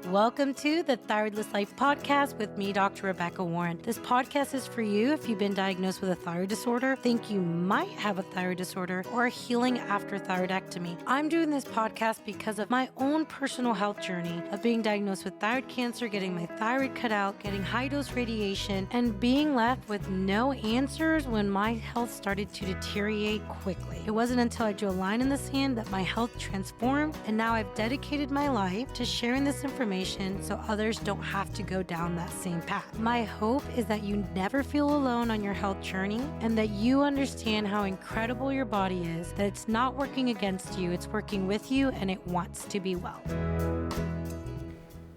Welcome to the Thyroidless Life podcast with me, Dr. Rebecca Warren. This podcast is for you if you've been diagnosed with a thyroid disorder, think you might have a thyroid disorder, or healing after thyroidectomy. I'm doing this podcast because of my own personal health journey of being diagnosed with thyroid cancer, getting my thyroid cut out, getting high-dose radiation, and being left with no answers when my health started to deteriorate quickly. It wasn't until I drew a line in the sand that my health transformed, and now I've dedicated my life to sharing this information so others don't have to go down that same path. My hope is that you never feel alone on your health journey and that you understand how incredible your body is, that it's not working against you, it's working with you, and it wants to be well.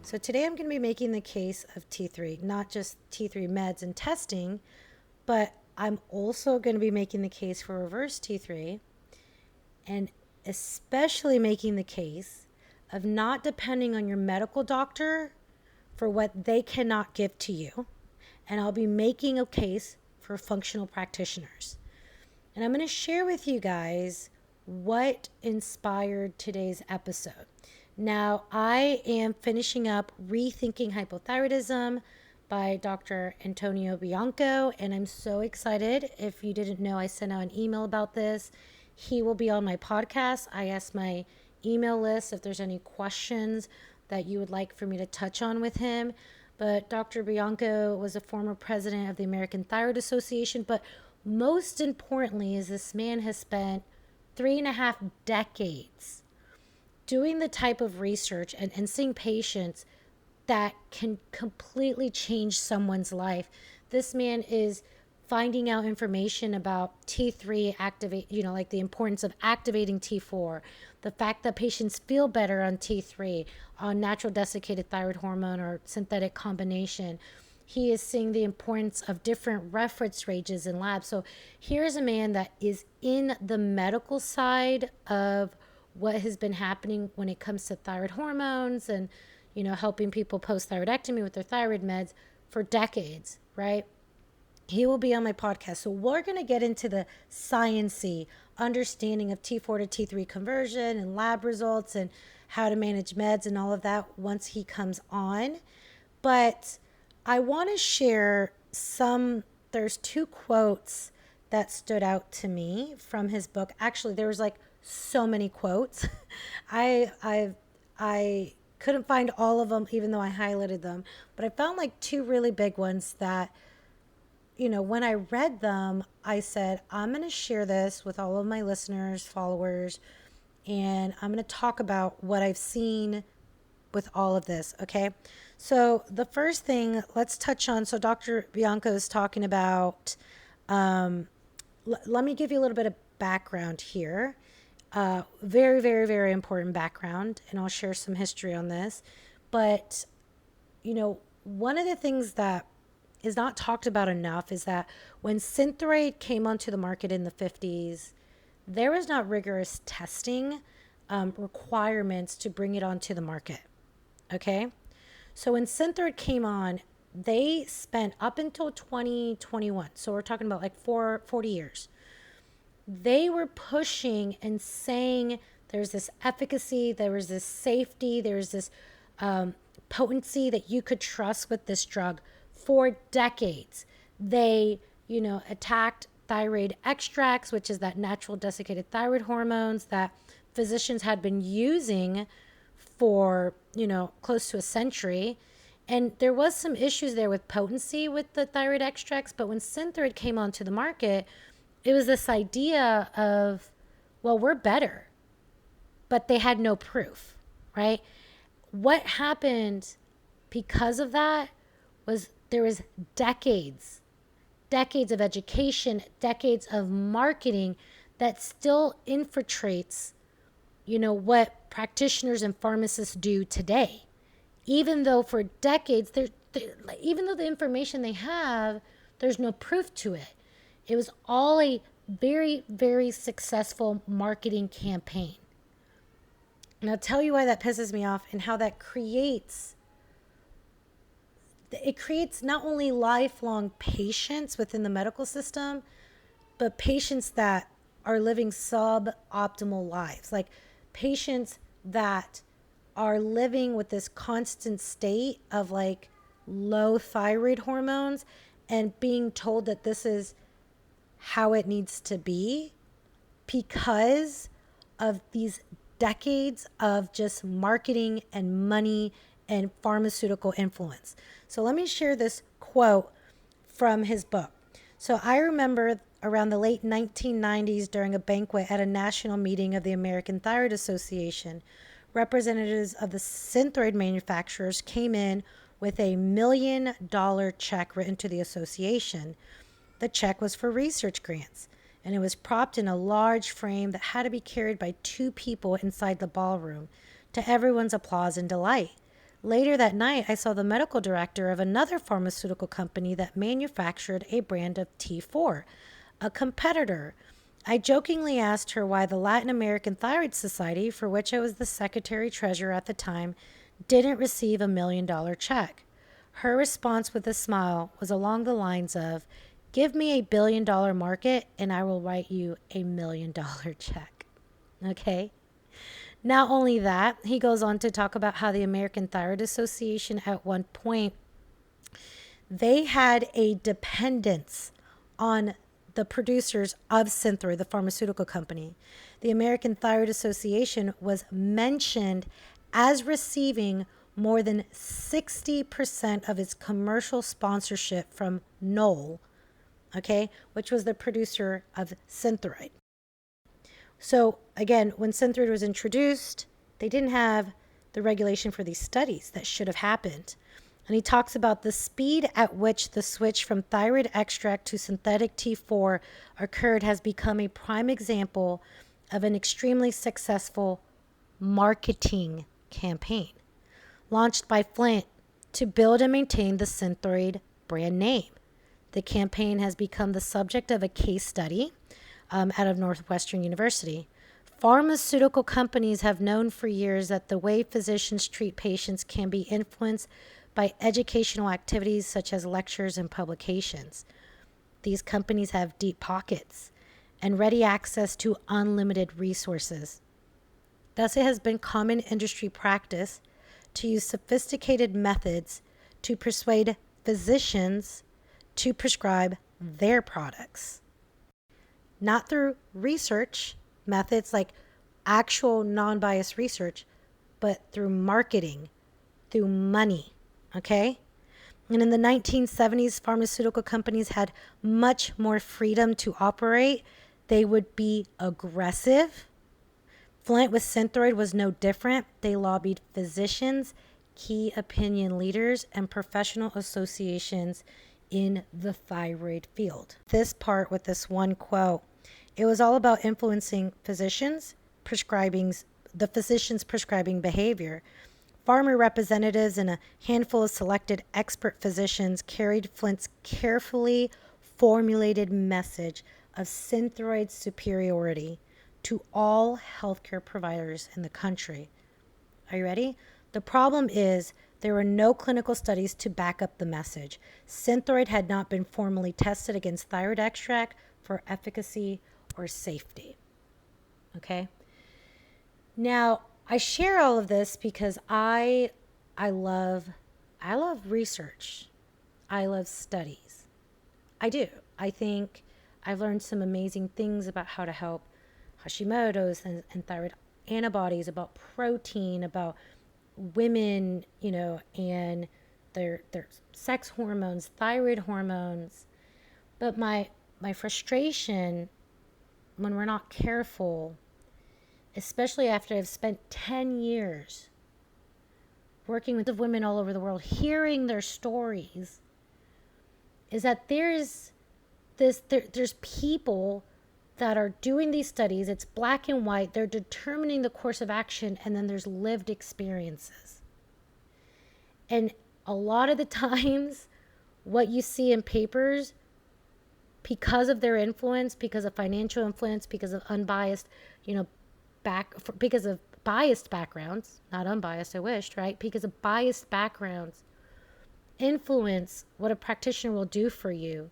So today I'm going to be making the case of T3, not just T3 meds and testing, but I'm also going to be making the case for reverse T3, and especially making the case of not depending on your medical doctor for what they cannot give to you. And I'll be making a case for functional practitioners. And I'm going to share with you guys what inspired today's episode. Now, I am finishing up Rethinking Hypothyroidism by Dr. Antonio Bianco, and I'm so excited. If you didn't know, I sent out an email about this. He will be on my podcast. I asked my email list if there's any questions that you would like for me to touch on with him. But Dr. Bianco was a former president of the American Thyroid Association. But most importantly is this man has spent 3.5 decades doing the type of research and seeing patients that can completely change someone's life. This man is finding out information about T3 activate, like the importance of activating T4, the fact that patients feel better on T3, on natural desiccated thyroid hormone or synthetic combination. He is seeing the importance of different reference ranges in labs. So here's a man that is in the medical side of what has been happening when it comes to thyroid hormones and, helping people post-thyroidectomy with their thyroid meds for decades, right? He will be on my podcast. So we're going to get into the science-y understanding of T4 to T3 conversion and lab results and how to manage meds and all of that once he comes on. But I want to share there's 2 quotes that stood out to me from his book. Actually, there was so many quotes. I couldn't find all of them, even though I highlighted them. But I found 2 really big ones that, when I read them, I said, I'm going to share this with all of my listeners, followers, and I'm going to talk about what I've seen with all of this, okay? So the first thing, let's touch on, so Dr. Bianco is talking about, let me give you a little bit of background here. Very, very, very important background, and I'll share some history on this. But, one of the things that is not talked about enough is that when Synthroid came onto the market in the 50s, there was not rigorous testing requirements to bring it onto the market, okay? So when Synthroid came on, they spent up until 2021, so we're talking about 40 years, they were pushing and saying there's this efficacy, there was this safety, there's this potency that you could trust with this drug for decades. They, attacked thyroid extracts, which is that natural desiccated thyroid hormones that physicians had been using for, close to a century. And there was some issues there with potency with the thyroid extracts, but when Synthroid came onto the market, it was this idea of, well, we're better, but they had no proof, right? What happened because of that was there was decades of education, decades of marketing that still infiltrates, what practitioners and pharmacists do today. Even though for decades, even though the information they have, there's no proof to it. It was all a very, very successful marketing campaign. And I'll tell you why that pisses me off and how that creates not only lifelong patients within the medical system, but patients that are living suboptimal lives, like patients that are living with this constant state of like low thyroid hormones and being told that this is how it needs to be because of these decades of just marketing and money and pharmaceutical influence. So let me share this quote from his book. So I remember around the late 1990s during a banquet at a national meeting of the American Thyroid Association, representatives of the Synthroid manufacturers came in with $1 million check written to the association. The check was for research grants, and it was propped in a large frame that had to be carried by 2 people inside the ballroom, to everyone's applause and delight. Later that night, I saw the medical director of another pharmaceutical company that manufactured a brand of T4, a competitor. I jokingly asked her why the Latin American Thyroid Society, for which I was the secretary treasurer at the time, didn't receive $1 million check. Her response with a smile was along the lines of, "Give me $1 billion market and I will write you $1 million check." Okay? Not only that, he goes on to talk about how the American Thyroid Association at one point, they had a dependence on the producers of Synthroid, the pharmaceutical company. The American Thyroid Association was mentioned as receiving more than 60% of its commercial sponsorship from Knoll, okay, which was the producer of Synthroid. So again, when Synthroid was introduced, they didn't have the regulation for these studies that should have happened. And he talks about the speed at which the switch from thyroid extract to synthetic T4 occurred has become a prime example of an extremely successful marketing campaign launched by Flint to build and maintain the Synthroid brand name. The campaign has become the subject of a case study out of Northwestern University. Pharmaceutical companies have known for years that the way physicians treat patients can be influenced by educational activities such as lectures and publications. These companies have deep pockets and ready access to unlimited resources. Thus, it has been common industry practice to use sophisticated methods to persuade physicians to prescribe their products. Not through research methods like actual non-biased research, but through marketing, through money, okay? And in the 1970s, pharmaceutical companies had much more freedom to operate. They would be aggressive. Flint with Synthroid was no different. They lobbied physicians, key opinion leaders, and professional associations in the thyroid field. This part with this one quote, it was all about influencing physicians, the physicians' prescribing behavior. Farmer representatives and a handful of selected expert physicians carried Flint's carefully formulated message of Synthroid's superiority to all healthcare providers in the country. Are you ready? The problem is there were no clinical studies to back up the message. Synthroid had not been formally tested against thyroid extract for efficacy or safety. Okay? Now, I share all of this because I love research. I love studies. I do. I think I've learned some amazing things about how to help Hashimoto's and thyroid antibodies, about protein, about women, and their sex hormones, thyroid hormones. But my frustration when we're not careful, especially after I've spent 10 years working with women all over the world, hearing their stories, is that there's people that are doing these studies. It's black and white. They're determining the course of action, and then there's lived experiences. And a lot of the times, what you see in papers, because of their influence, because of financial influence, because of unbiased, because of biased backgrounds, not unbiased, I wished, right? Because of biased backgrounds, influence what a practitioner will do for you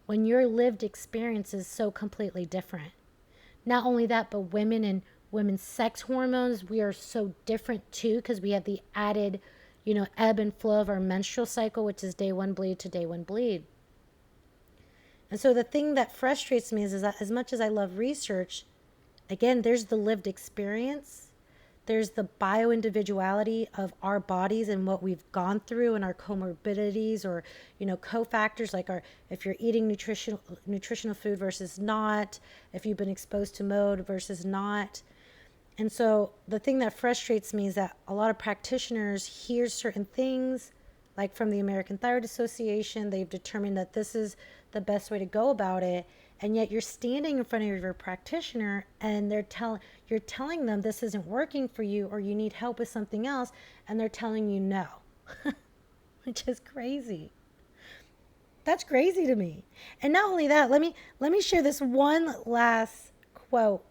when your lived experience is so completely different. Not only that, but women in women's sex hormones. We are so different too because we have the added, ebb and flow of our menstrual cycle, which is day one bleed to day one bleed. And so the thing that frustrates me is that as much as I love research, again, there's the lived experience. There's the bio-individuality of our bodies and what we've gone through and our comorbidities or, cofactors like if you're eating nutritional food versus not, if you've been exposed to mode versus not. And so the thing that frustrates me is that a lot of practitioners hear certain things, like from the American Thyroid Association, they've determined that this is the best way to go about it. And yet you're standing in front of your practitioner and you're telling them this isn't working for you or you need help with something else. And they're telling you no, which is crazy. That's crazy to me. And not only that, let me share this one last quote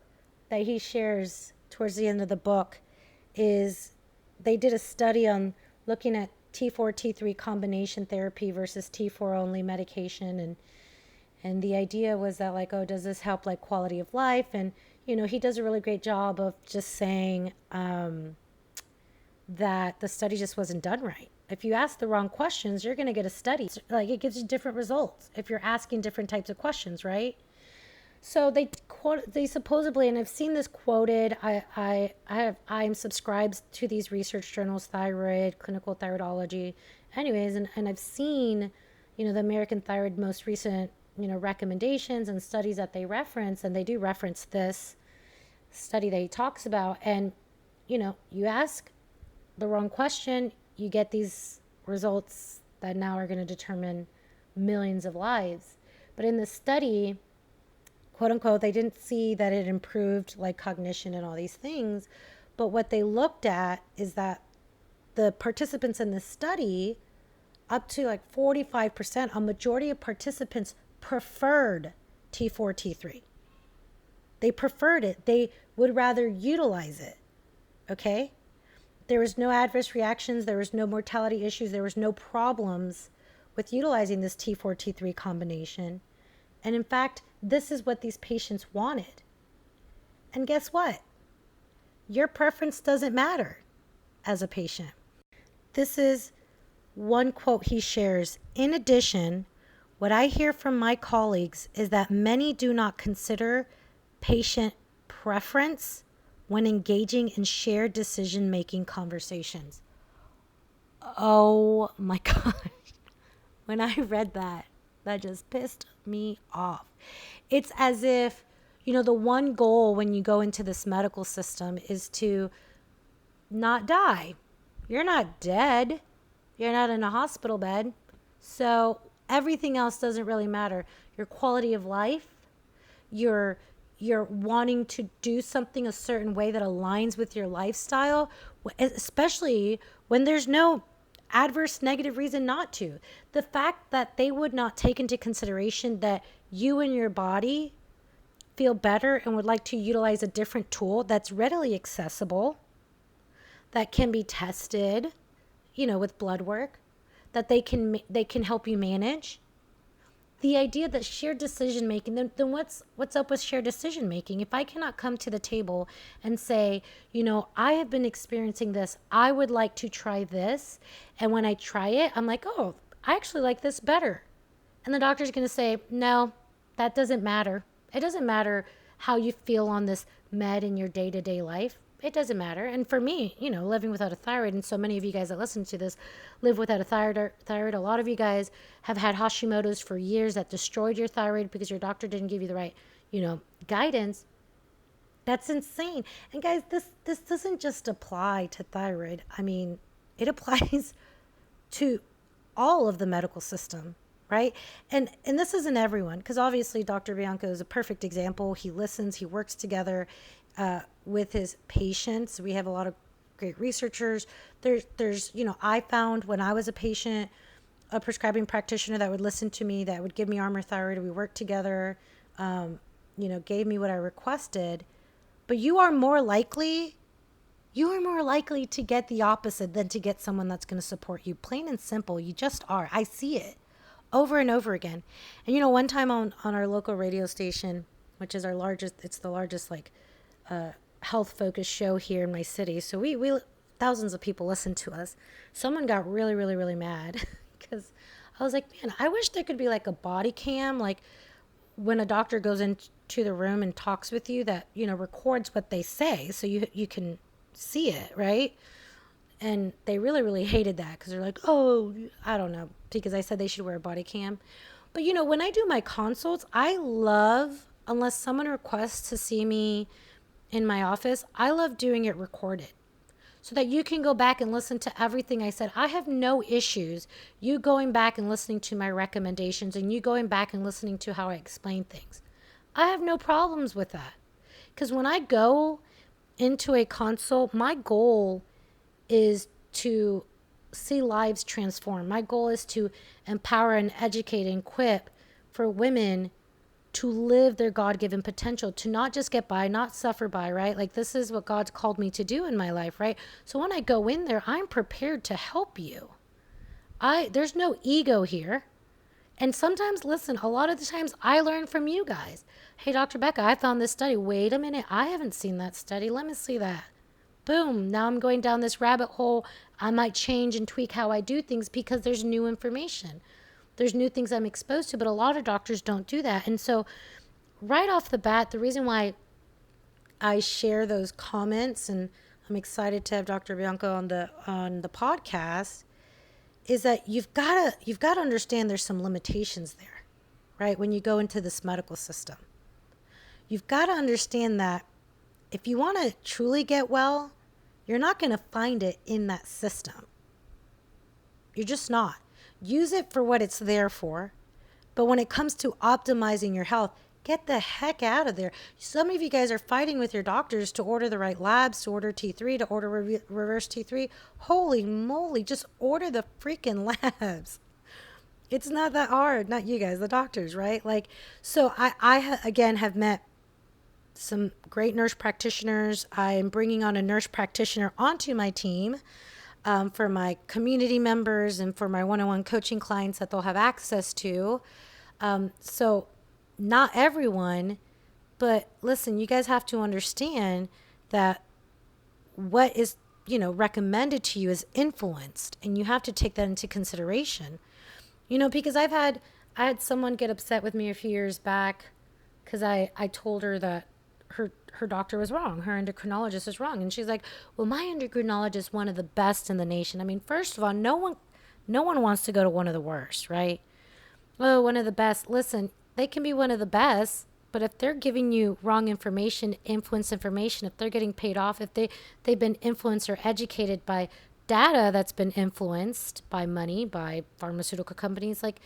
that he shares towards the end of the book. Is they did a study on looking at T4, T3 combination therapy versus T4 only medication. And the idea was that does this help quality of life? And, he does a really great job of just saying that the study just wasn't done right. If you ask the wrong questions, you're going to get a study. It gives you different results if you're asking different types of questions, right? So they supposedly, and I've seen this quoted, I'm subscribed to these research journals, Thyroid, Clinical Thyroidology, anyways, and I've seen, the American Thyroid most recent, recommendations and studies that they reference, and they do reference this study that he talks about. And, you ask the wrong question, you get these results that now are going to determine millions of lives. But in this study, quote unquote, they didn't see that it improved cognition and all these things. But what they looked at is that the participants in this study, up to 45%, a majority of participants preferred T4, T3. They preferred it. They would rather utilize it. Okay? There was no adverse reactions. There was no mortality issues. There was no problems with utilizing this T4, T3 combination. And in fact, this is what these patients wanted. And guess what? Your preference doesn't matter as a patient. This is one quote he shares. In addition, what I hear from my colleagues is that many do not consider patient preference when engaging in shared decision-making conversations. Oh my gosh. When I read that just pissed me off. It's as if, the one goal when you go into this medical system is to not die. You're not dead. You're not in a hospital bed. So everything else doesn't really matter. Your quality of life, your wanting to do something a certain way that aligns with your lifestyle, especially when there's no adverse negative reason not to. The fact that they would not take into consideration that you and your body feel better and would like to utilize a different tool that's readily accessible, that can be tested, with blood work, that they can help you manage. The idea that shared decision making, then what's up with shared decision making? If I cannot come to the table and say, I have been experiencing this, I would like to try this, and when I try it, I'm like, oh, I actually like this better. And the doctor's going to say, no, that doesn't matter. It doesn't matter how you feel on this med in your day-to-day life. It doesn't matter. And for me, living without a thyroid, and so many of you guys that listen to this live without a thyroid. A lot of you guys have had Hashimoto's for years that destroyed your thyroid because your doctor didn't give you the right, guidance. That's insane. And guys, this doesn't just apply to thyroid. I mean, it applies to all of the medical system, right? And this isn't everyone, because obviously Dr. Bianco is a perfect example. He listens, he works together with his patients. We have a lot of great researchers. There's I found when I was a patient, a prescribing practitioner that would listen to me, that would give me Armour Thyroid. We worked together, gave me what I requested. But you are more likely to get the opposite than to get someone that's going to support you. Plain and simple. You just are. I see it over and over again. And one time on our local radio station, which is our largest, it's the largest health focused show here in my city. So we thousands of people listen to us. Someone got really, really, really mad because I was like, man, I wish there could be like a body cam, like when a doctor goes into the room and talks with you that, records what they say so you can see it, right? And they really, really hated that because they're like, oh, I don't know, because I said they should wear a body cam. But, when I do my consults, I love, unless someone requests to see me in my office, I love doing it recorded so that you can go back and listen to everything I said. I have no issues you going back and listening to my recommendations and you going back and listening to how I explain things. I have no problems with that. Because when I go into a consult, my goal is to see lives transform. My goal is to empower and educate and equip for women to live their God-given potential, to not just get by, not suffer by, right? Like this is what God's called me to do in my life, right? So when I go in there, I'm prepared to help you. There's no ego here. And sometimes, listen, a lot of the times I learn from you guys. Hey, Dr. Becca, I found this study. Wait a minute. I haven't seen that study. Let me see that. Boom. Now I'm going down this rabbit hole. I might change and tweak how I do things because there's new information. There's new things I'm exposed to, but a lot of doctors don't do that. And so right off the bat, the reason why I share those comments and I'm excited to have Dr. Bianco on the podcast is that you've got to understand there's some limitations there, right? When you go into this medical system, you've got to understand that if you want to truly get well, you're not going to find it in that system. You're just not. Use it for what it's there for. But when it comes to optimizing your health, get the heck out of there. Some of you guys are fighting with your doctors to order the right labs, to order T3, to order reverse T3. Holy moly, just order the freaking labs. It's not that hard. Not you guys, the doctors, right? Like, so I again have met some great nurse practitioners. I'm bringing on a nurse practitioner onto my team for my community members and for my one-on-one coaching clients that they'll have access to. So not everyone, but listen, you guys have to understand that what is, recommended to you is influenced, and you have to take that into consideration. Because I had someone get upset with me a few years back because I told her that her doctor was wrong. Her endocrinologist is wrong. And she's like, well, my endocrinologist is one of the best in the nation. I mean, first of all, no one wants to go to one of the worst, right? Oh, one of the best. Listen, they can be one of the best, but if they're giving you wrong information, influence information, if they're getting paid off, if they've been influenced or educated by data that's been influenced by money, by pharmaceutical companies, like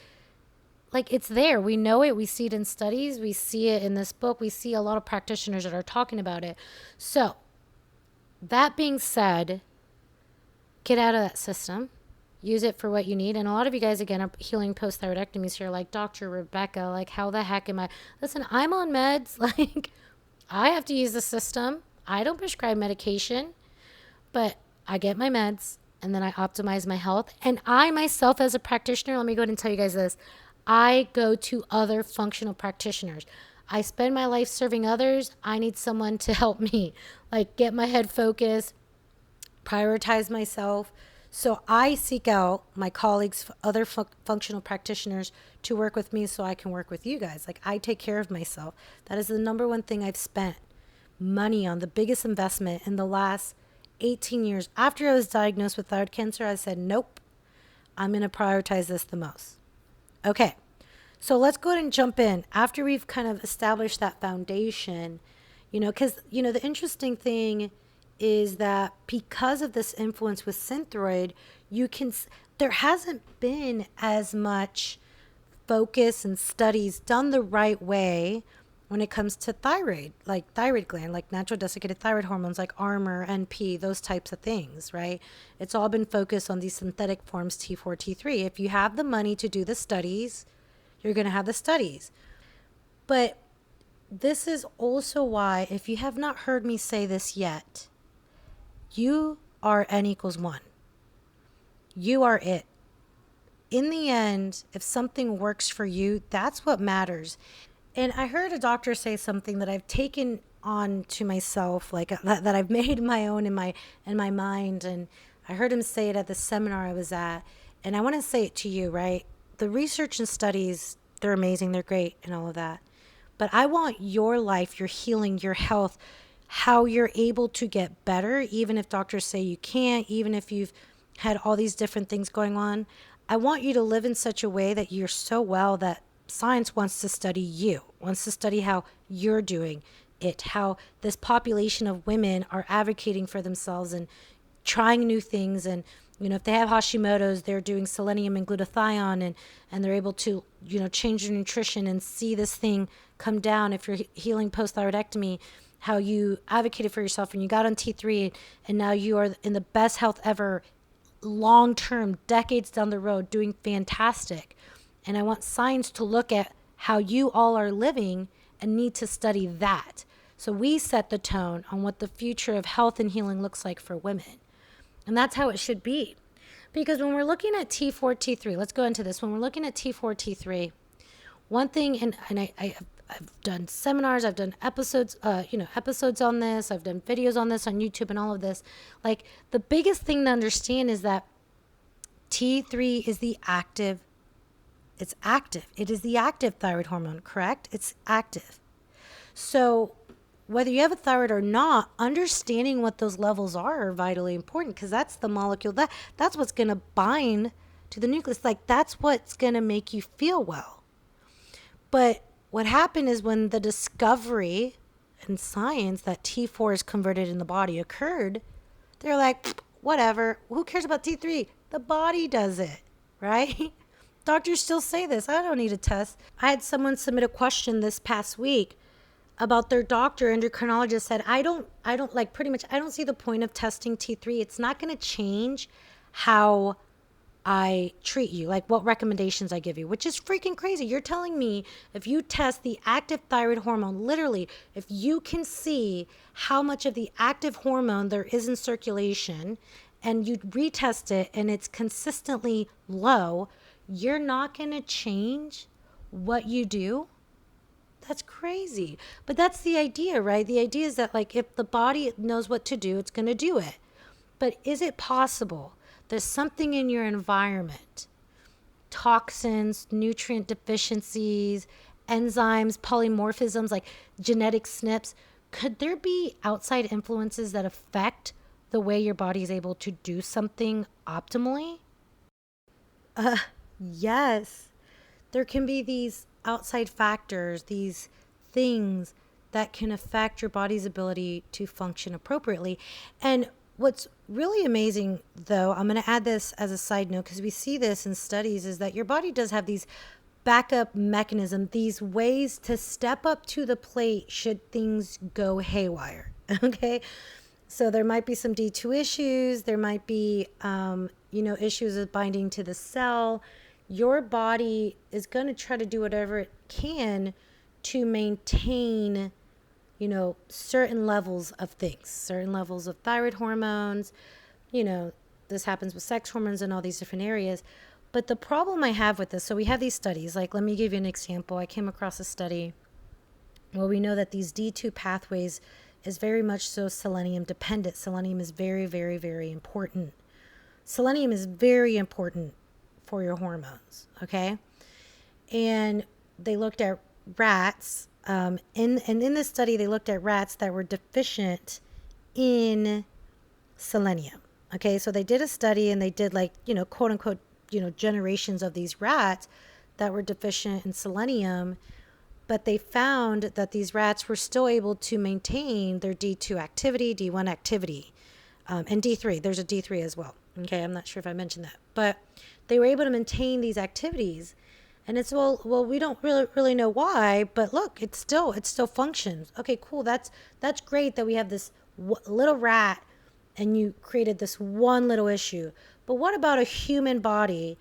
it's there. We know it. We see it in studies. We see it in this book. We see a lot of practitioners that are talking about it. So that being said, get out of that system. Use it for what you need. And a lot of you guys, again, are healing post-thyroidectomies here. Like, Dr. Rebecca, like, how the heck am I? Listen, I'm on meds. Like, I have to use the system. I don't prescribe medication, but I get my meds and then I optimize my health. And I myself as a practitioner, let me go ahead and tell you guys this. I go to other functional practitioners. I spend my life serving others. I need someone to help me, like get my head focused, prioritize myself. So I seek out my colleagues, other functional practitioners to work with me so I can work with you guys. Like I take care of myself. That is the number one thing I've spent money on, the biggest investment in the last 18 years. After I was diagnosed with thyroid cancer, I said, nope, I'm going to prioritize this the most. Okay, so let's go ahead and jump in. After we've kind of established that foundation, because, the interesting thing is that because of this influence with Synthroid, there hasn't been as much focus and studies done the right way when it comes to thyroid, like thyroid gland, like natural desiccated thyroid hormones, like Armour, NP, those types of things, right? It's all been focused on these synthetic forms, T4, T3. If you have the money to do the studies, you're going to have the studies. But this is also why, if you have not heard me say this yet, you are N=1. You are it. In the end, if something works for you, that's what matters. And I heard a doctor say something that I've taken on to myself, like that I've made my own in my mind. And I heard him say it at the seminar I was at, and I want to say it to you, right? The research and studies, they're amazing, they're great, and all of that. But I want your life, your healing, your health, how you're able to get better, even if doctors say you can't, even if you've had all these different things going on. I want you to live in such a way that you're so well that science wants to study you, wants to study how you're doing it, how this population of women are advocating for themselves and trying new things. And, if they have Hashimoto's, they're doing selenium and glutathione, and they're able to, change their nutrition and see this thing come down. If you're healing post-thyroidectomy, how you advocated for yourself and you got on T3, and now you are in the best health ever, long-term, decades down the road, doing fantastic. And I want science to look at how you all are living and need to study that. So we set the tone on what the future of health and healing looks like for women. And that's how it should be. Because when we're looking at T4, T3, let's go into this. When we're looking at T4, T3, one thing, and I've done seminars, I've done episodes on this, I've done videos on this on YouTube and all of this. Like, the biggest thing to understand is that T3 is the active. It's active. It is the active thyroid hormone, correct? It's active. So whether you have a thyroid or not, understanding what those levels are vitally important, because that's the molecule, that's what's going to bind to the nucleus. Like, that's what's going to make you feel well. But what happened is when the discovery in science that T4 is converted in the body occurred, they're like, whatever, who cares about T3? The body does it, right? Doctors still say this. I don't need a test. I had someone submit a question this past week about their doctor. Endocrinologist said, I don't see the point of testing T3. It's not going to change how I treat you, like what recommendations I give you, which is freaking crazy. You're telling me if you test the active thyroid hormone, literally, if you can see how much of the active hormone there is in circulation and you retest it and it's consistently low, you're not going to change what you do? That's crazy. But that's the idea, right? The idea is that, like, if the body knows what to do, it's going to do it. But is it possible there's something in your environment, toxins, nutrient deficiencies, enzymes, polymorphisms, like genetic SNPs, could there be outside influences that affect the way your body is able to do something optimally? Yes. There can be these outside factors, these things that can affect your body's ability to function appropriately. And what's really amazing, though, I'm going to add this as a side note because we see this in studies, is that your body does have these backup mechanisms, these ways to step up to the plate should things go haywire. Okay. So there might be some D2 issues. There might be, issues with binding to the cell. Your body is going to try to do whatever it can to maintain, certain levels of things, certain levels of thyroid hormones. This happens with sex hormones and all these different areas. But the problem I have with this, so we have these studies, like, let me give you an example. I came across a study where we know that these D2 pathways is very much so selenium dependent. Selenium is very, very, very important. Selenium is very important for your hormones, okay? And they looked at rats, in this study, they looked at rats that were deficient in selenium, okay? So they did a study and they did, like, quote unquote, generations of these rats that were deficient in selenium, but they found that these rats were still able to maintain their D2 activity, D1 activity, and D3. There's a D3 as well. Okay, I'm not sure if I mentioned that, but they were able to maintain these activities. And it's, well, we don't really know why, but look, it still functions. Okay, cool. That's great that we have this little rat and you created this one little issue. But what about a human body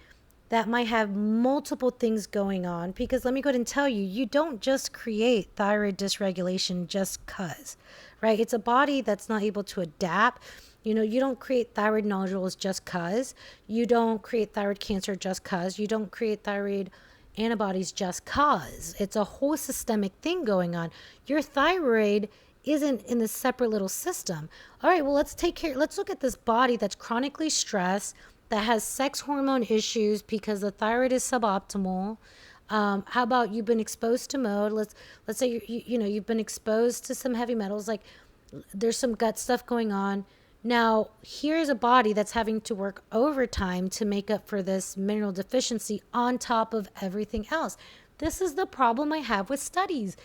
that might have multiple things going on? Because let me go ahead and tell you, you don't just create thyroid dysregulation just 'cause, right? It's a body that's not able to adapt. You don't create thyroid nodules just 'cause. You don't create thyroid cancer just 'cause. You don't create thyroid antibodies just 'cause. It's a whole systemic thing going on. Your thyroid isn't in this separate little system. All right, well, let's look at this body that's chronically stressed, that has sex hormone issues because the thyroid is suboptimal. How about you've been exposed to mode? Let's say you've been exposed to some heavy metals, like there's some gut stuff going on. Now, here's a body that's having to work overtime to make up for this mineral deficiency on top of everything else. This is the problem I have with studies.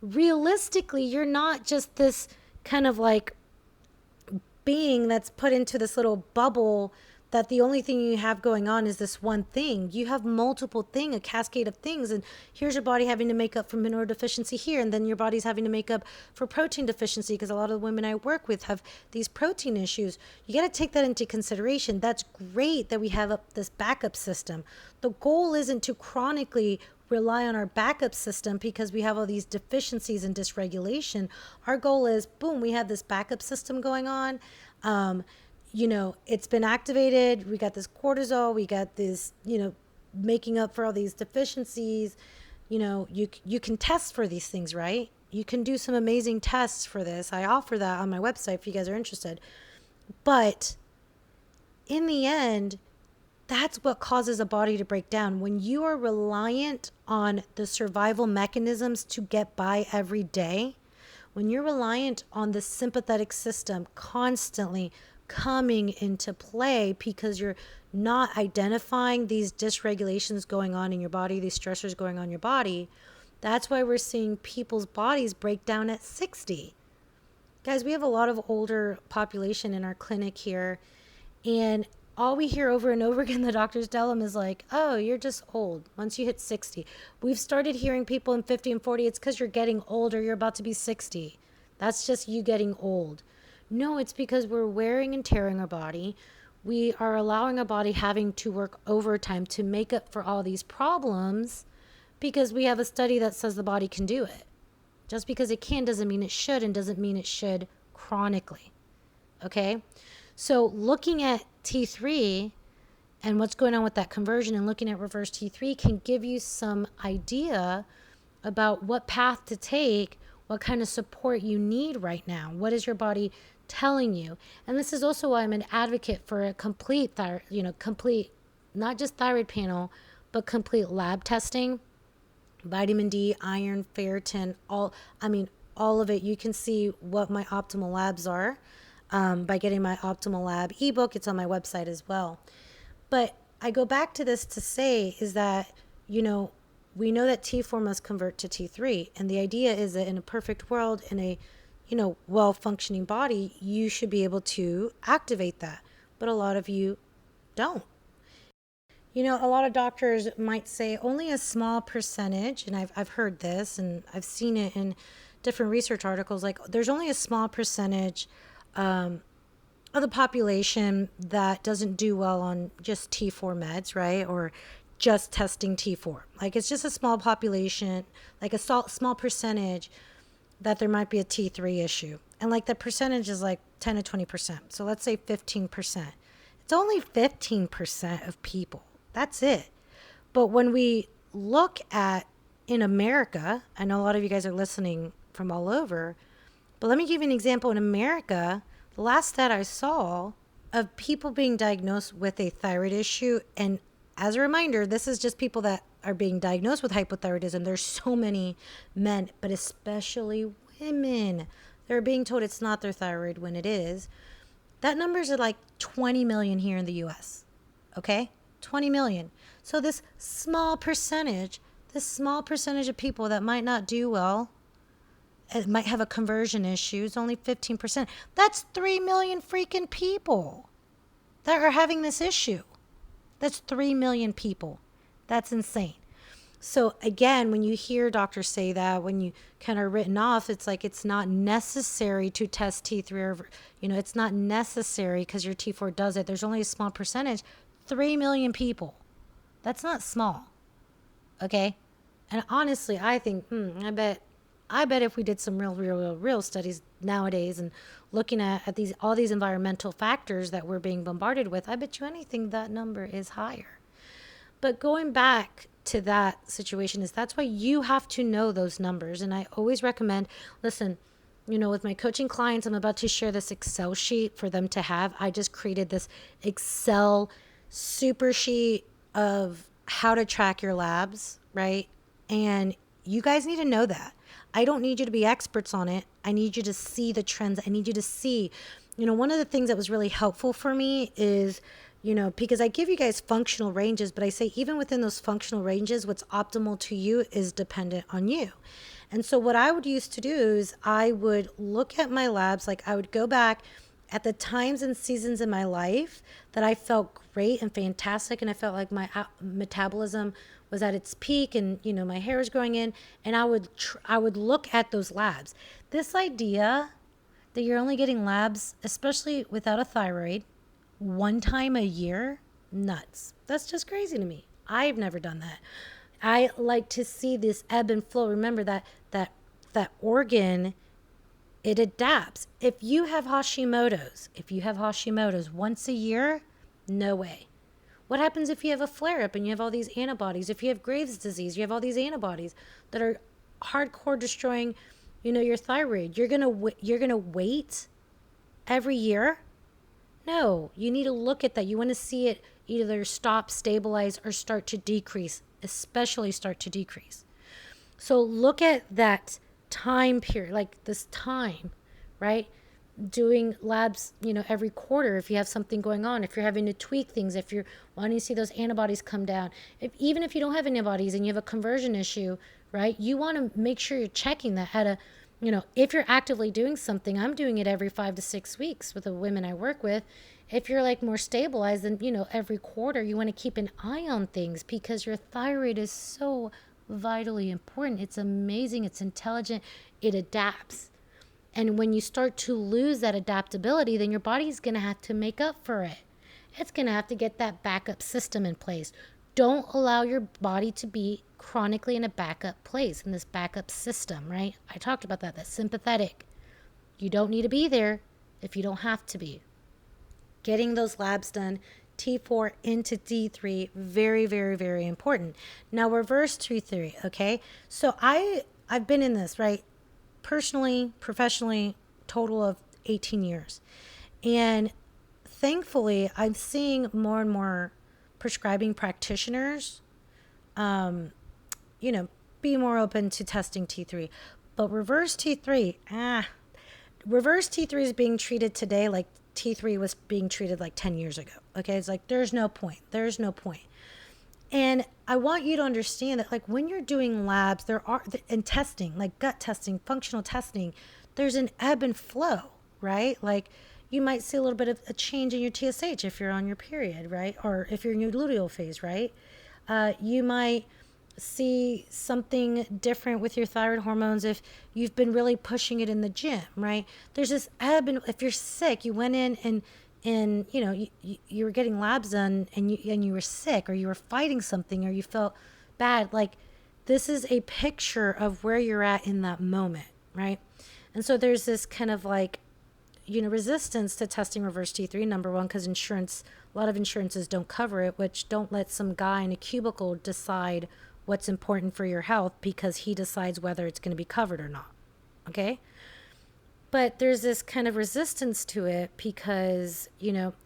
Realistically, you're not just this kind of like being that's put into this little bubble that the only thing you have going on is this one thing. You have multiple things, a cascade of things. And here's your body having to make up for mineral deficiency here. And then your body's having to make up for protein deficiency, because a lot of the women I work with have these protein issues. You got to take that into consideration. That's great that we have this backup system. The goal isn't to chronically rely on our backup system because we have all these deficiencies and dysregulation. Our goal is, boom, we have this backup system going on. It's been activated. We got this cortisol. We got this, making up for all these deficiencies. You can test for these things, right? You can do some amazing tests for this. I offer that on my website if you guys are interested. But in the end, that's what causes a body to break down. When you are reliant on the survival mechanisms to get by every day, when you're reliant on the sympathetic system constantly coming into play because you're not identifying these dysregulations going on in your body, these stressors going on in your body, that's why we're seeing people's bodies break down at 60. Guys, we have a lot of older population in our clinic here, and all we hear over and over again, the doctors tell them, is like, oh, you're just old once you hit 60. We've started hearing people in 50 and 40, it's because you're getting older, you're about to be 60. That's just you getting old. No, it's because we're wearing and tearing our body. We are allowing our body having to work overtime to make up for all these problems because we have a study that says the body can do it. Just because it can doesn't mean it should, and doesn't mean it should chronically. Okay? So looking at T3 and what's going on with that conversion and looking at reverse T3 can give you some idea about what path to take, what kind of support you need right now. What is your body telling you? And this is also why I'm an advocate for a complete not just thyroid panel, but complete lab testing, vitamin D, iron, ferritin, all of it. You can see what my optimal labs are by getting my optimal lab ebook. It's on my website as well. But I go back to this to say is that, we know that T4 must convert to T3. And the idea is that in a perfect world, in a well-functioning body, you should be able to activate that. But a lot of you don't. A lot of doctors might say only a small percentage, and I've heard this and I've seen it in different research articles, like there's only a small percentage of the population that doesn't do well on just T4 meds, right? Or just testing T4. Like it's just a small population, like a small percentage that there might be a T3 issue. And like the percentage is like 10 to 20%. So let's say 15%. It's only 15% of people. That's it. But when we look at in America, I know a lot of you guys are listening from all over, but let me give you an example. In America, the last stat I saw of people being diagnosed with a thyroid issue, and as a reminder, this is just people that are being diagnosed with hypothyroidism. There's so many men, but especially women, they're being told it's not their thyroid when it is. That numbers are like 20 million here in the US. Okay? 20 million. So this small percentage of people that might not do well, it might have a conversion issue, is only 15%. That's 3 million freaking people that are having this issue. That's 3 million people. That's insane. So again, when you hear doctors say that, when you kind of written off, it's like it's not necessary to test T3 or, it's not necessary because your T4 does it. There's only a small percentage. 3 million people. That's not small. Okay? And honestly, I think, I bet if we did some real studies nowadays and looking at all these environmental factors that we're being bombarded with, I bet you anything that number is higher. But going back to that situation that's why you have to know those numbers. And I always recommend, listen, with my coaching clients, I'm about to share this Excel sheet for them to have. I just created this Excel super sheet of how to track your labs, right? And you guys need to know that. I don't need you to be experts on it. I need you to see the trends. I need you to see, one of the things that was really helpful for me is, because I give you guys functional ranges, but I say even within those functional ranges, what's optimal to you is dependent on you. And so what I would used to do is I would look at my labs, like I would go back at the times and seasons in my life that I felt great and fantastic, and I felt like my metabolism was at its peak, and my hair was growing in, and I would look at those labs. This idea that you're only getting labs, especially without a thyroid, one time a year, nuts. That's just crazy to me. I've never done that. I like to see this ebb and flow. Remember that organ, it adapts. If you have Hashimoto's once a year, no way. What happens if you have a flare-up and you have all these antibodies? If you have Graves' disease, you have all these antibodies that are hardcore destroying, your thyroid. You're gonna wait every year? No, you need to look at that. You want to see it either stop, stabilize, or start to decrease, especially start to decrease. So look at that time period, like this time, right? Doing labs, every quarter if you have something going on, if you're having to tweak things, if you're wanting to see those antibodies come down. Even if you don't have antibodies and you have a conversion issue, right? You want to make sure you're checking that at a, if you're actively doing something. I'm doing it every 5 to 6 weeks with the women I work with. If you're like more stabilized, then, every quarter you want to keep an eye on things because your thyroid is so vitally important. It's amazing. It's intelligent. It adapts. And when you start to lose that adaptability, then your body's going to have to make up for it. It's going to have to get that backup system in place. Don't allow your body to be chronically in a backup place, in this backup system, right? I talked about that. That's sympathetic. You don't need to be there if you don't have to be. Getting those labs done, T4 into D3, very, very, very important. Now, reverse T3, okay? So I've been in this, right? Personally, professionally, total of 18 years. And thankfully, I'm seeing more and more prescribing practitioners, be more open to testing T3. But reverse T3 is being treated today like T3 was being treated like 10 years ago. Okay, it's like there's no point. And I want you to understand that, like, when you're doing labs, and testing, like gut testing, functional testing, there's an ebb and flow, right? Like, you might see a little bit of a change in your TSH if you're on your period, right? Or if you're in your luteal phase, right? You might see something different with your thyroid hormones if you've been really pushing it in the gym, right? There's this ebb, and if you're sick, you went in and you were getting labs done and you were sick, or you were fighting something, or you felt bad. Like, this is a picture of where you're at in that moment, right? And so there's this kind of like, resistance to testing reverse T3, number one, because a lot of insurances don't cover it, which don't let some guy in a cubicle decide what's important for your health because he decides whether it's going to be covered or not. Okay? But there's this kind of resistance to it because,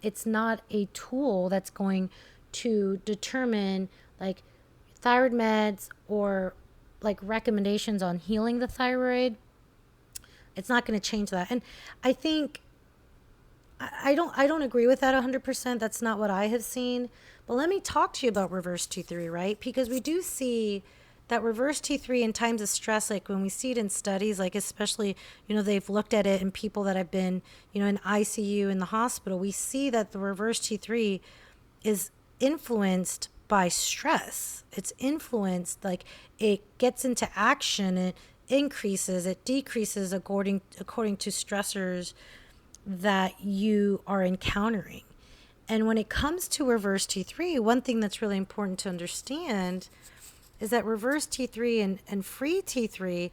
it's not a tool that's going to determine like thyroid meds or like recommendations on healing the thyroid. It's not going to change that. And I think I don't agree with that 100%. That's not what I have seen. But let me talk to you about reverse T3, right? Because we do see that reverse T3 in times of stress, like when we see it in studies, like especially, they've looked at it in people that have been, in ICU in the hospital, we see that the reverse T3 is influenced by stress. It's influenced, like it gets into action, it increases, it decreases according to stressors that you are encountering. And when it comes to reverse T3, one thing that's really important to understand is that reverse T3 and free T3,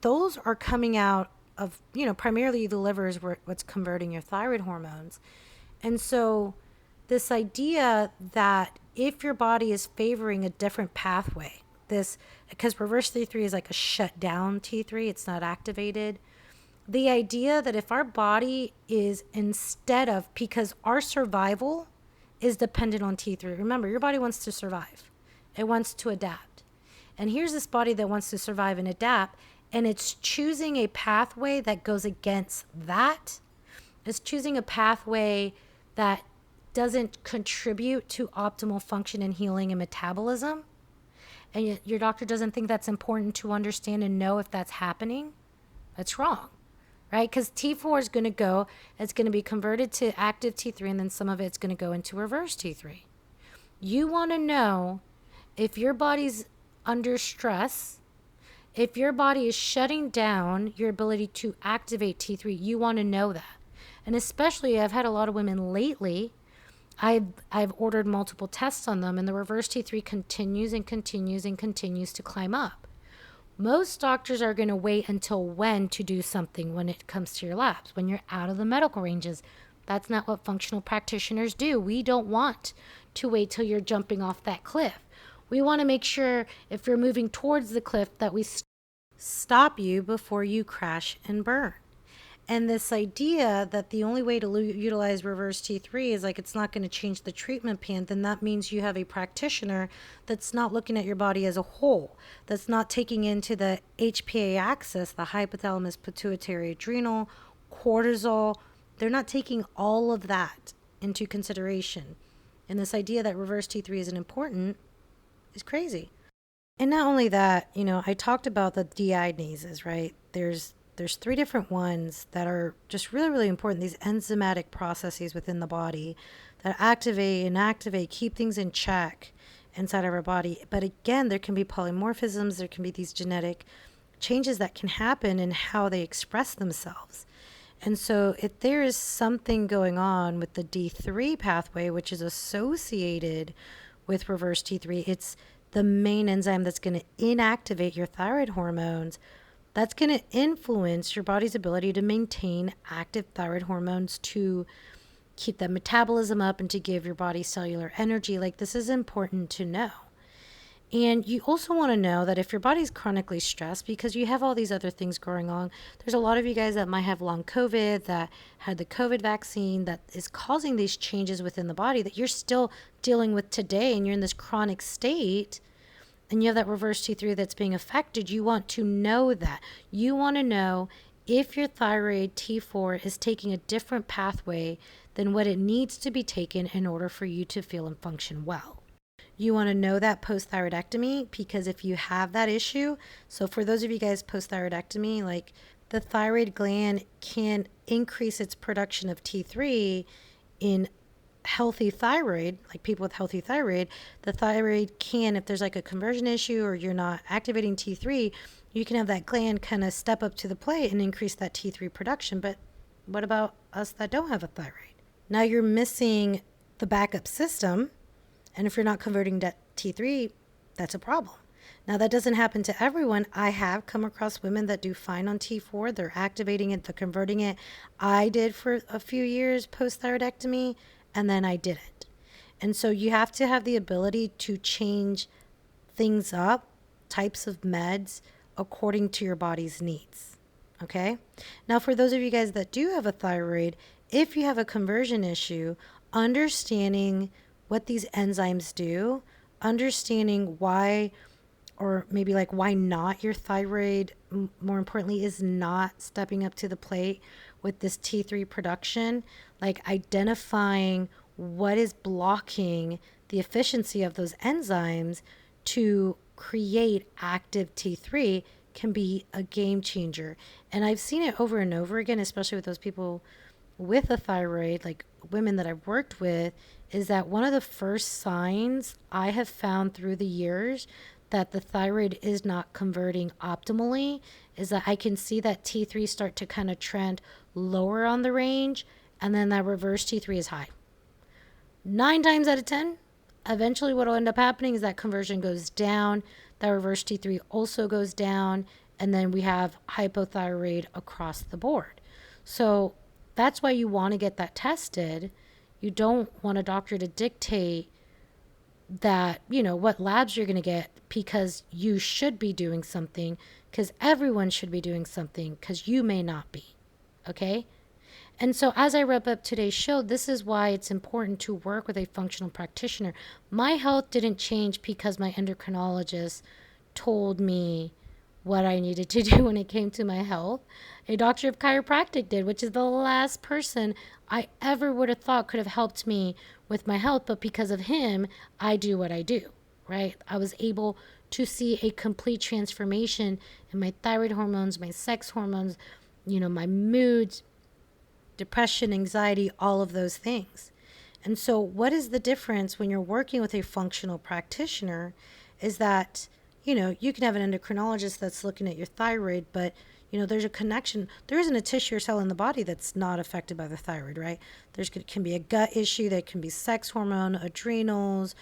those are coming out of, primarily the liver is what's converting your thyroid hormones. And so this idea that if your body is favoring a different pathway, because reverse T3 is like a shut down T3, it's not activated. The idea that if our body is because our survival is dependent on T3. Remember, your body wants to survive. It wants to adapt. And here's this body that wants to survive and adapt, and it's choosing a pathway that goes against that. It's choosing a pathway that doesn't contribute to optimal function and healing and metabolism. And yet your doctor doesn't think that's important to understand and know if that's happening. That's wrong, right? Because T4 is going to go, it's going to be converted to active T3, and then some of it's going to go into reverse T3. You want to know if your body's under stress, if your body is shutting down your ability to activate T3, you want to know that. And especially, I've had a lot of women lately, I've ordered multiple tests on them, and the reverse T3 continues and continues and continues to climb up. Most doctors are going to wait until when to do something when it comes to your labs, when you're out of the medical ranges. That's not what functional practitioners do. We don't want to wait till you're jumping off that cliff. We want to make sure if you're moving towards the cliff that we stop you before you crash and burn. And this idea that the only way to utilize reverse T3 is like it's not going to change the treatment plan, then that means you have a practitioner that's not looking at your body as a whole, that's not taking into the HPA axis, the hypothalamus, pituitary, adrenal, cortisol. They're not taking all of that into consideration. And this idea that reverse T3 isn't important is crazy. And not only that, I talked about the deadenases, right? There's 3 different ones that are just really, really important. These enzymatic processes within the body that activate, inactivate, keep things in check inside of our body. But again, there can be polymorphisms. There can be these genetic changes that can happen in how they express themselves. And so if there is something going on with the D3 pathway, which is associated with reverse T3, it's the main enzyme that's going to inactivate your thyroid hormones. That's going to influence your body's ability to maintain active thyroid hormones to keep that metabolism up and to give your body cellular energy. Like, this is important to know. And you also want to know that if your body's chronically stressed, because you have all these other things going on, there's a lot of you guys that might have long COVID, that had the COVID vaccine, that is causing these changes within the body that you're still dealing with today, and you're in this chronic state, and you have that reverse T3 that's being affected. You want to know that. You want to know if your thyroid T4 is taking a different pathway than what it needs to be taken in order for you to feel and function well. You want to know that post-thyroidectomy, because if you have that issue, so for those of you guys post-thyroidectomy, like, the thyroid gland can increase its production of T3 in healthy thyroid, like people with healthy thyroid. The thyroid can, if there's like a conversion issue or you're not activating T3, you can have that gland kind of step up to the plate and increase that T3 production. But what about us that don't have a thyroid? Now you're missing the backup system. And if you're not converting that T3, that's a problem. Now, that doesn't happen to everyone. I have come across women that do fine on T4. They're activating it, they're converting it. I did for a few years post-thyroidectomy, and then I didn't. And so you have to have the ability to change things up, types of meds, according to your body's needs. Okay? Now, for those of you guys that do have a thyroid, if you have a conversion issue, understanding what these enzymes do, understanding why, or maybe like why not your thyroid, more importantly, is not stepping up to the plate with this T3 production, like identifying what is blocking the efficiency of those enzymes to create active T3 can be a game changer. And I've seen it over and over again, especially with those people with a thyroid, like women that I've worked with, is that one of the first signs I have found through the years that the thyroid is not converting optimally is that I can see that T3 start to kind of trend lower on the range, and then that reverse T3 is high. 9 times out of 10, eventually what will end up happening is that conversion goes down, that reverse T3 also goes down, and then we have hypothyroid across the board. So that's why you want to get that tested. You don't want a doctor to dictate that, what labs you're going to get, because you should be doing something, because everyone should be doing something, because you may not be. Okay. And so as I wrap up today's show, this is why it's important to work with a functional practitioner. My health didn't change because my endocrinologist told me what I needed to do when it came to my health. A doctor of chiropractic did, which is the last person I ever would have thought could have helped me with my health. But because of him, I do what I do, right? I was able to see a complete transformation in my thyroid hormones, my sex hormones, my moods, depression, anxiety, all of those things. And so, what is the difference when you're working with a functional practitioner is that, you can have an endocrinologist that's looking at your thyroid, but, there's a connection. There isn't a tissue or cell in the body that's not affected by the thyroid, right? There can be a gut issue, that can be sex hormone, adrenals,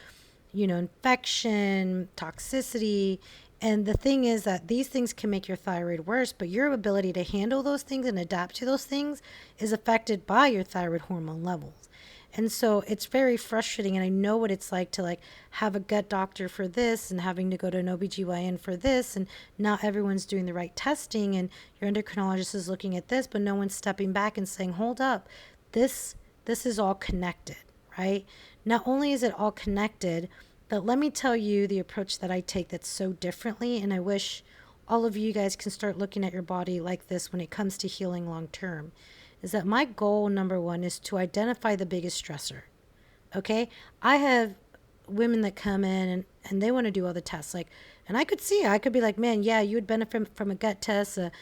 infection, toxicity. And the thing is that these things can make your thyroid worse, but your ability to handle those things and adapt to those things is affected by your thyroid hormone levels. And so it's very frustrating. And I know what it's like to have a gut doctor for this and having to go to an OBGYN for this. And not everyone's doing the right testing. And your endocrinologist is looking at this, but no one's stepping back and saying, hold up, this is all connected, right? Not only is it all connected, but let me tell you the approach that I take that's so differently. And I wish all of you guys can start looking at your body like this when it comes to healing long term. Is that my goal, number one, is to identify the biggest stressor. Okay? I have women that come in and they want to do all the tests. And I could be like, man, yeah, you would benefit from a gut test, a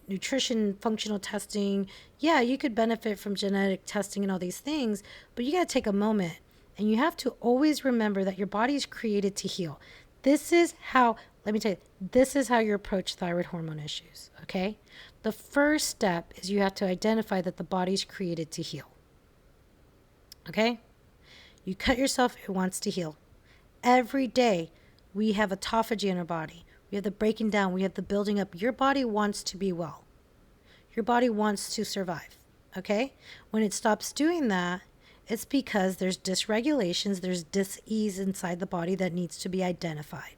nutrition functional testing. Yeah, you could benefit from genetic testing and all these things, but you got to take a moment and you have to always remember that your body is created to heal. This is how you approach thyroid hormone issues, okay? The first step is you have to identify that the body's created to heal, okay? You cut yourself, it wants to heal. Every day, we have autophagy in our body. We have the breaking down, we have the building up. Your body wants to be well. Your body wants to survive, okay? When it stops doing that, it's because there's dysregulations, there's dis-ease inside the body that needs to be identified.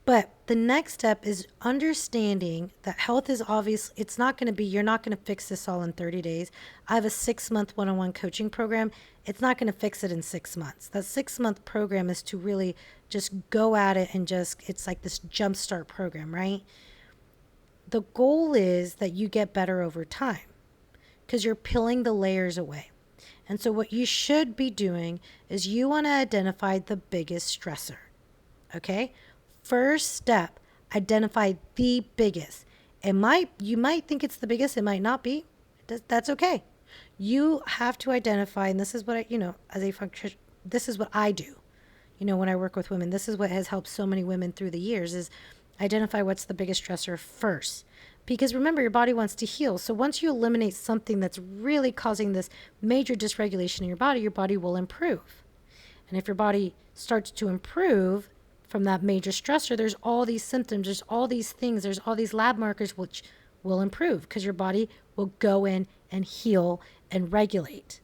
But the next step is understanding that health is obvious. It's not going to be, you're not going to fix this all in 30 days. I have a 6-month one-on-one coaching program. It's not going to fix it in 6 months. That 6-month program is to really just go at it and it's like this jumpstart program, right? The goal is that you get better over time because you're peeling the layers away. And so what you should be doing is you want to identify the biggest stressor, okay? First step, identify the biggest. You might think it's the biggest, it might not be. That's okay. You have to identify, and this is what this is what I do. When I work with women, this is what has helped so many women through the years is identify what's the biggest stressor first. Because remember, your body wants to heal. So once you eliminate something that's really causing this major dysregulation in your body will improve. And if your body starts to improve from that major stressor, there's all these symptoms, there's all these things, there's all these lab markers which will improve because your body will go in and heal and regulate.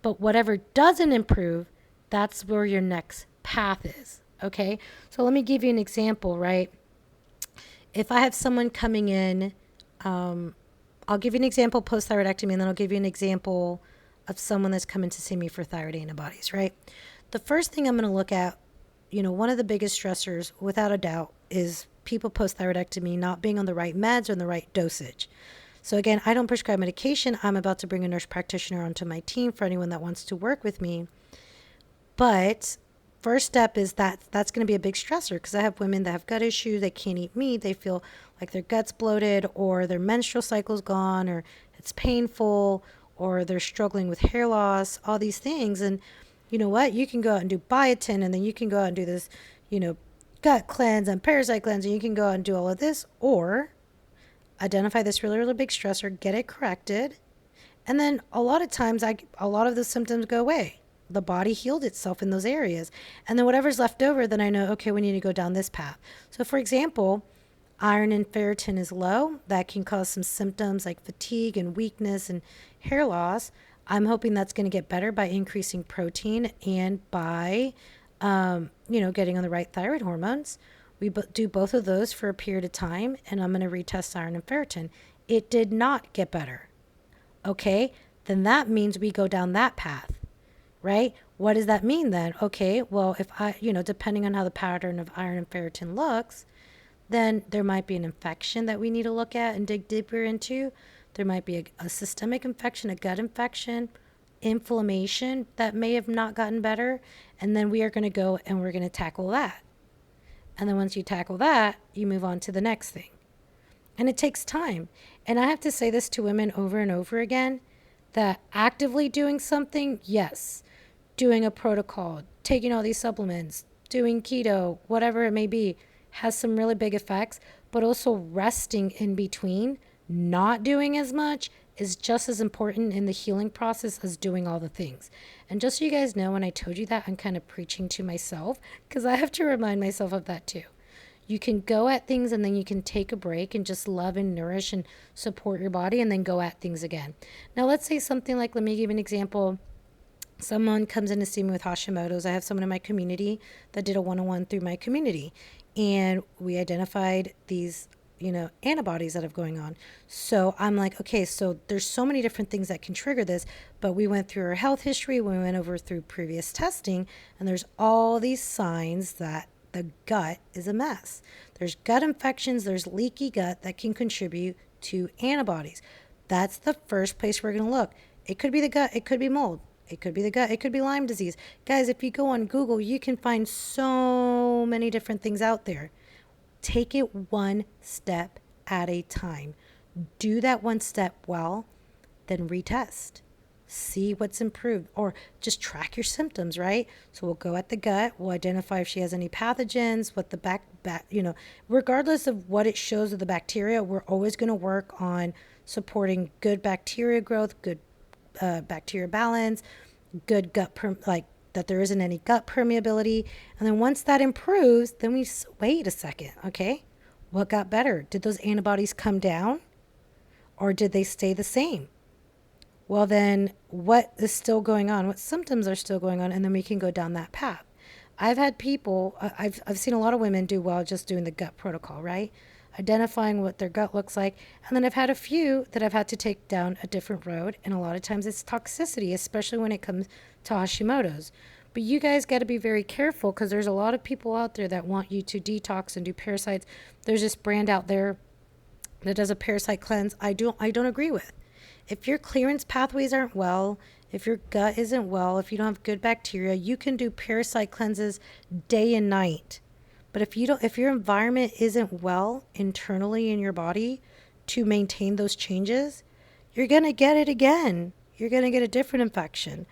But whatever doesn't improve, that's where your next path is, okay? So let me give you an example, right? If I have someone coming in, I'll give you an example post-thyroidectomy, and then I'll give you an example of someone that's coming to see me for thyroid antibodies, right? The first thing I'm going to look at, one of the biggest stressors, without a doubt, is people post-thyroidectomy not being on the right meds or in the right dosage. So again, I don't prescribe medication. I'm about to bring a nurse practitioner onto my team for anyone that wants to work with me. But first step is that's going to be a big stressor because I have women that have gut issues. They can't eat meat. They feel like their gut's bloated or their menstrual cycle's gone or it's painful or they're struggling with hair loss, all these things. And you know what? You can go out and do biotin and then you can go out and do this, gut cleanse and parasite cleanse, and you can go out and do all of this, or identify this really, really big stressor, get it corrected. And then a lot of times a lot of the symptoms go away. The body healed itself in those areas. And then whatever's left over, then I know, okay, we need to go down this path. So for example, iron and ferritin is low. That can cause some symptoms like fatigue and weakness and hair loss. I'm hoping that's going to get better by increasing protein and by, getting on the right thyroid hormones. We do both of those for a period of time, and I'm going to retest iron and ferritin. it did not get better. Okay, then that means we go down that path, right? What does that mean then? Okay, well, if depending on how the pattern of iron and ferritin looks, then there might be an infection that we need to look at and dig deeper into. There might be a systemic infection, a gut infection, inflammation that may have not gotten better. And then we are going to go and we're going to tackle that. And then once you tackle that, you move on to the next thing. And it takes time. And I have to say this to women over and over again, that actively doing something, yes, doing a protocol, taking all these supplements, doing keto, whatever it may be, has some really big effects, but also resting in between, not doing as much, is just as important in the healing process as doing all the things. And just so you guys know, when I told you that, I'm kind of preaching to myself, because I have to remind myself of that too. You can go at things and then you can take a break and just love and nourish and support your body and then go at things again. Now, let's say something like, let me give you an example. Someone comes in to see me with Hashimoto's. I have someone in my community that did a one-on-one through my community. And we identified these, antibodies that have going on. So I'm like, okay, so there's so many different things that can trigger this, but we went through her health history, we went over through previous testing, and there's all these signs that the gut is a mess. There's gut infections, there's leaky gut that can contribute to antibodies. That's the first place we're going to look. It could be the gut, it could be mold. It could be the gut. It could be Lyme disease. Guys, if you go on Google, you can find so many different things out there. Take it one step at a time. Do that one step well, then retest. See what's improved, or just track your symptoms, right? So we'll go at the gut. We'll identify if she has any pathogens, what the regardless of what it shows of the bacteria, we're always going to work on supporting good bacteria growth, good bacteria balance, good gut, that there isn't any gut permeability. And then once that improves, then we wait a second, okay? What got better? Did those antibodies come down or did they stay the same? Well, then what is still going on? What symptoms are still going on? And then we can go down that path. I've had people, I've seen a lot of women do well just doing the gut protocol, right? Identifying what their gut looks like. And then I've had a few that I've had to take down a different road. And a lot of times it's toxicity, especially when it comes to Hashimoto's. But you guys got to be very careful, because there's a lot of people out there that want you to detox and do parasites. There's this brand out there that does a parasite cleanse I don't agree with. If your clearance pathways aren't well, if your gut isn't well, if you don't have good bacteria, you can do parasite cleanses day and night. But if your environment isn't well internally in your body to maintain those changes, you're going to get it again. You're going to get a different infection.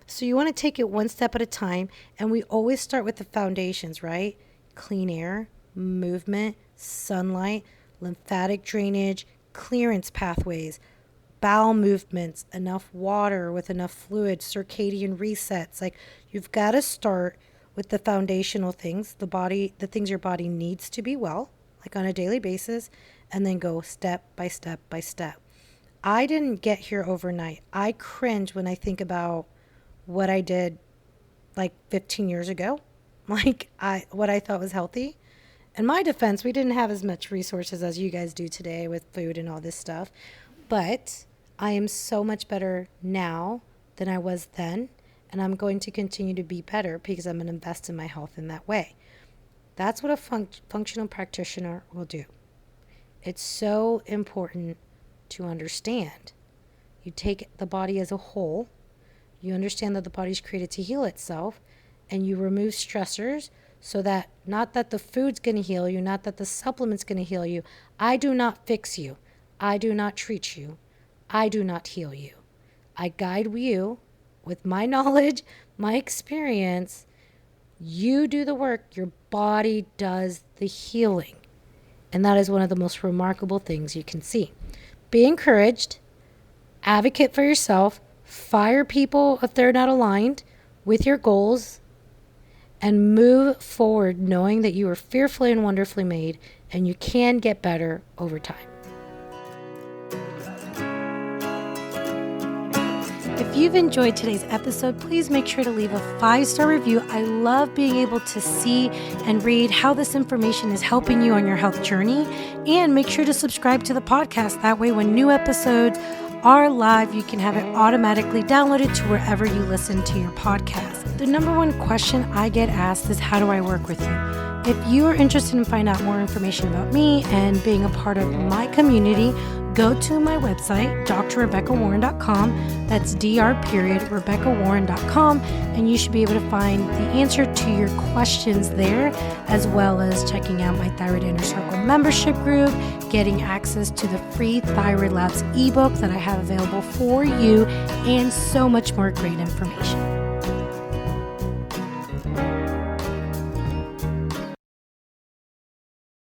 So you want to take it one step at a time. And we always start with the foundations, right? Clean air, movement, sunlight, lymphatic drainage, clearance pathways, bowel movements, enough water with enough fluid, circadian resets. Like, you've got to start with the foundational things, the things your body needs to be well, like on a daily basis, and then go step by step by step. I didn't get here overnight. I cringe when I think about what I did like 15 years ago, what I thought was healthy. In my defense, we didn't have as much resources as you guys do today with food and all this stuff, but I am so much better now than I was then. And I'm going to continue to be better because I'm going to invest in my health in that way. That's what a functional practitioner will do. It's so important to understand. You take the body as a whole. You understand that the body's created to heal itself. And you remove stressors so that, not that the food's going to heal you, not that the supplement's going to heal you. I do not fix you. I do not treat you. I do not heal you. I guide you with my knowledge, my experience. You do the work. Your body does the healing. And that is one of the most remarkable things you can see. Be encouraged. Advocate for yourself. Fire people if they're not aligned with your goals. And move forward knowing that you are fearfully and wonderfully made, and you can get better over time. If If you've enjoyed today's episode, please make sure to leave a 5-star review. I love being able to see and read how this information is helping you on your health journey. And make sure to subscribe to the podcast. That way, when new episodes are live, you can have it automatically downloaded to wherever you listen to your podcast. The number one question I get asked is, how do I work with you? If you are interested in finding out more information about me and being a part of my community, go to my website, drrebeccawarren.com. That's dr.rebeccawarren.com. And you should be able to find the answer to your questions there, as well as checking out my Thyroid Inner Circle membership group, getting access to the free Thyroid Labs ebook that I have available for you, and so much more great information.